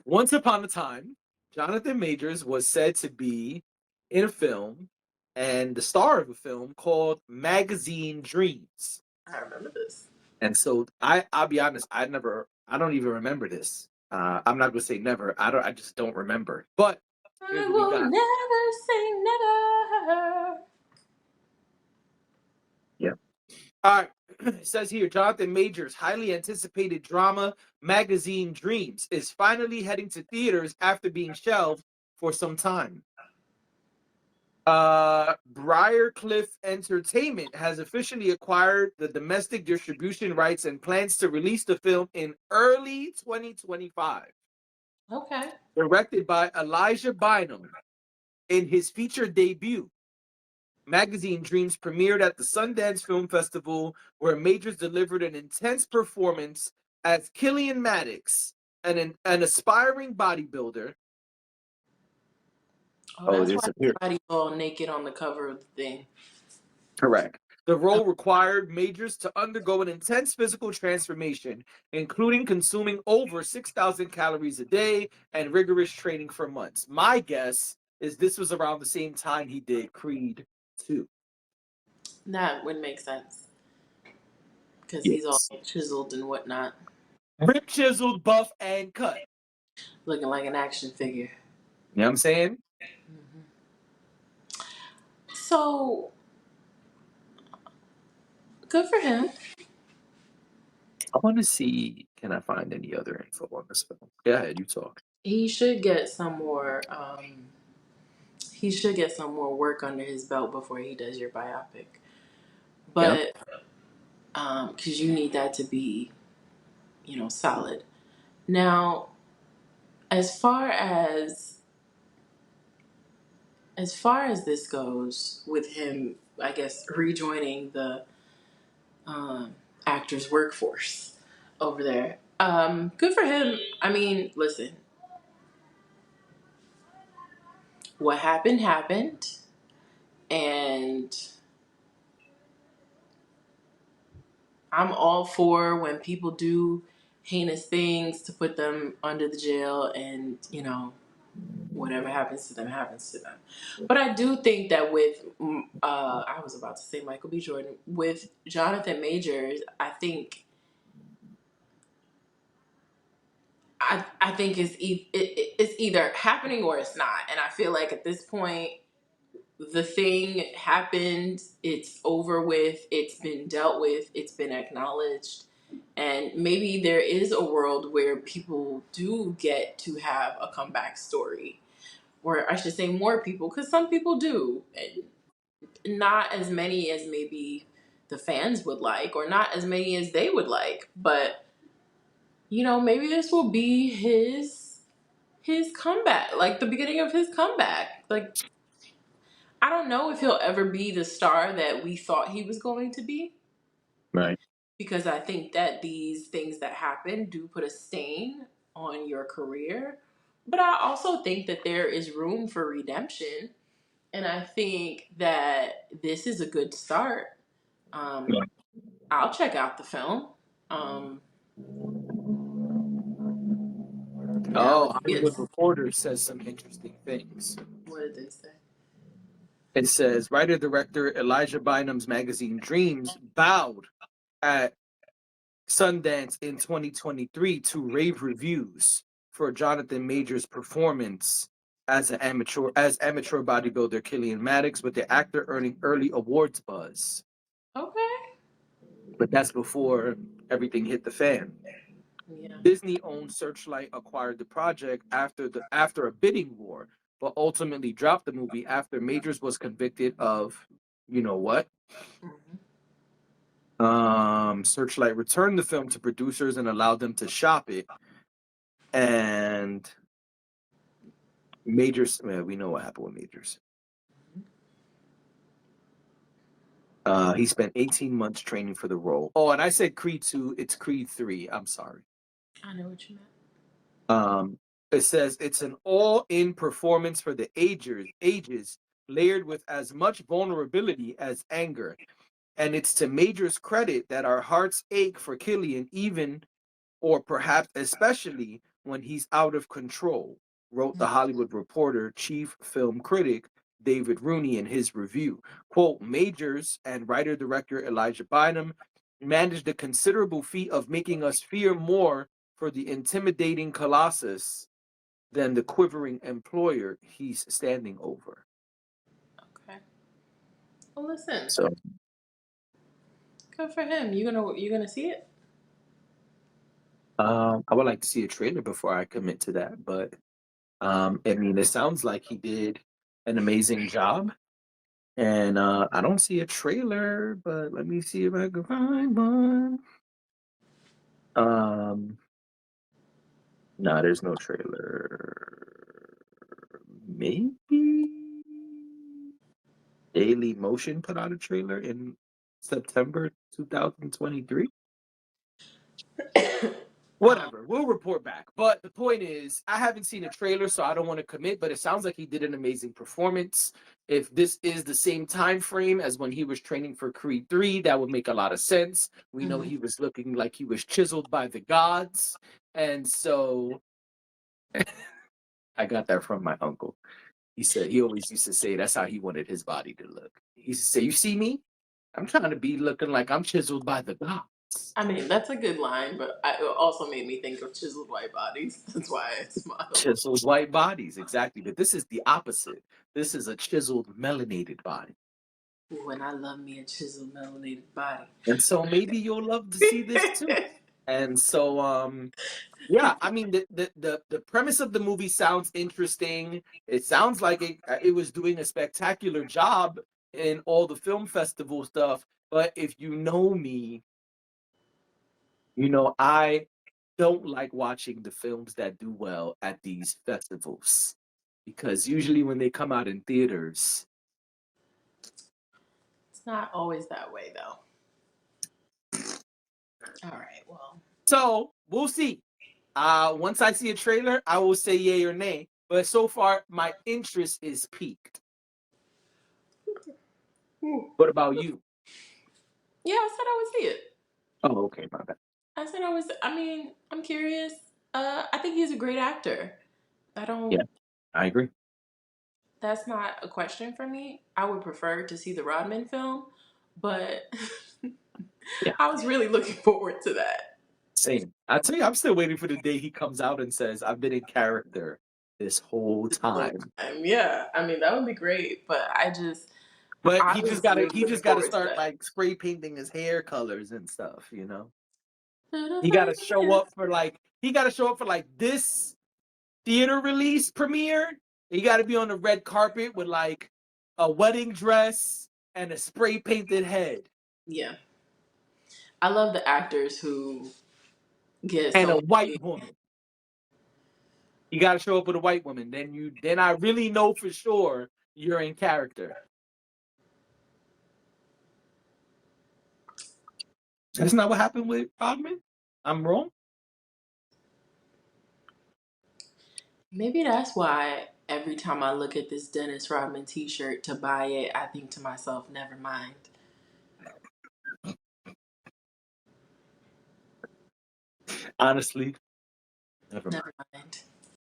Once upon a time, Jonathan Majors was said to be in a film and the star of a film called Magazine Dreams. I remember this. And so I'll be honest, I don't even remember this. I'm not gonna say never. I just don't remember. But here's I what we will got. never say never. Yeah. All right. It says here, Jonathan Majors' highly anticipated drama Magazine Dreams is finally heading to theaters after being shelved for some time. Briarcliff Entertainment has officially acquired the domestic distribution rights and plans to release the film in early 2025. Okay. Directed by Elijah Bynum in his feature debut. Magazine Dreams premiered at the Sundance Film Festival, where Majors delivered an intense performance as Killian Maddox, an aspiring bodybuilder. Oh, that's why There's a here. everybody's all naked on the cover of the thing. Correct. The role required Majors to undergo an intense physical transformation, including consuming over 6,000 calories a day and rigorous training for months. My guess is this was around the same time he did Creed 2. That would make sense because he's all Yes. chiseled and whatnot, Rip chiseled, buff, and cut. looking like an action figure. You know what I'm saying? Mm-hmm. So good for him. I want to see, can I find any other info on this film? Go ahead, you talk. He should get some more. He should get some more work under his belt before he does your biopic. Yeah. But because you need that to be, solid. Now, as far as this goes, with him, I guess rejoining the actors' workforce over there. Good for him. I mean, listen, what happened, and I'm all for when people do heinous things to put them under the jail, and whatever happens to them happens to them. But I do think that with I was about to say Michael B. Jordan, with Jonathan Majors, I think it's either happening or it's not. And I feel like at this point, the thing happened, it's over with, it's been dealt with, it's been acknowledged. And maybe there is a world where people do get to have a comeback story. Or I should say more people, because some people do. And not as many as maybe the fans would like, or not as many as they would like. But, maybe this will be his comeback, like the beginning of his comeback. Like, I don't know if he'll ever be the star that we thought he was going to be, Right. because I think that these things that happen do put a stain on your career. But I also think that there is room for redemption. And I think that this is a good start. Yeah. I'll check out the film. Now, Hollywood Reporter says some interesting things. what did they say? It says writer-director Elijah Bynum's magazine Dreams bowed at Sundance in 2023 to rave reviews for Jonathan Majors' performance as amateur bodybuilder Killian Maddox, with the actor earning early awards buzz. Okay. But that's before everything hit the fan. Yeah. Disney-owned Searchlight acquired the project after a bidding war, but ultimately dropped the movie after Majors was convicted of, you know what? Searchlight returned the film to producers and allowed them to shop it. And Majors, we know what happened with Majors. He spent 18 months training for the role. Oh, and I said Creed 2, it's Creed 3. I'm sorry. I know what you meant. It says it's an all-in performance for the ages, layered with as much vulnerability as anger. And it's to Major's credit that our hearts ache for Killian, even, or perhaps especially, when he's out of control, wrote the Hollywood Reporter chief film critic David Rooney in his review. Quote, Majors and writer-director Elijah Bynum managed the considerable feat of making us fear more for the intimidating colossus than the quivering employer he's standing over. Okay. Well, listen. So Good for him. You gonna see it? I would like to see a trailer before I commit to that, but I mean, it sounds like he did an amazing job, and I don't see a trailer, but let me see if I can find one. Um, no, there's no trailer. Maybe Daily Motion put out a trailer in September 2023. um, Whatever, we'll report back. But the point is, I haven't seen a trailer, so I don't want to commit. But it sounds like he did an amazing performance. If this is the same time frame as when he was training for Creed 3, that would make a lot of sense. We know mhm. he was looking like he was chiseled by the gods, and so I got that from my uncle. He said he always used to say that's how he wanted his body to look. He used to say, "You see me? I'm trying to be looking like I'm chiseled by the gods." I mean, that's a good line, but it also made me think of chiseled white bodies. That's why I smiled. Chiseled white bodies, exactly. But this is the opposite. This is a chiseled melanated body. Ooh, and I love me a chiseled melanated body. And so maybe you'll love to see this too. And so yeah, I mean the premise of the movie sounds interesting. It sounds like it was doing a spectacular job in all the film festival stuff, but if you know me, you know I don't like watching the films that do well at these festivals because usually when they come out in theaters, It's not always that way, though. All right, well. so we'll see. Once I see a trailer, I will say yay or nay. But so far, my interest is piqued. What about you? Yeah, I said I would see it. Oh, okay, my bad. I said I was. I mean, I'm curious. I think he's a great actor. I Yeah, don't. I agree. That's not a question for me. I would prefer to see the Rodman film, but Yeah, I was really looking forward to that. same. I tell you, I'm still waiting for the day he comes out and says, "I've been in character this whole This whole time." time. Yeah, I mean that would be great, but But I was really he looking just gotta forward to start that. like spray painting his hair colors and stuff. You know, To the he gotta fight show against- up for like this theater release premiere. You got to be on the red carpet with like a wedding dress and a spray painted head Yeah, I love the actors who get and a so white many. woman. You got to show up with a white woman. Then I really know for sure you're in character. That's not what happened with Rodman. I'm wrong. Maybe that's why every time I look at this Dennis Rodman T-shirt to buy it, I think to myself, "Never mind, Honestly, never mind. never mind."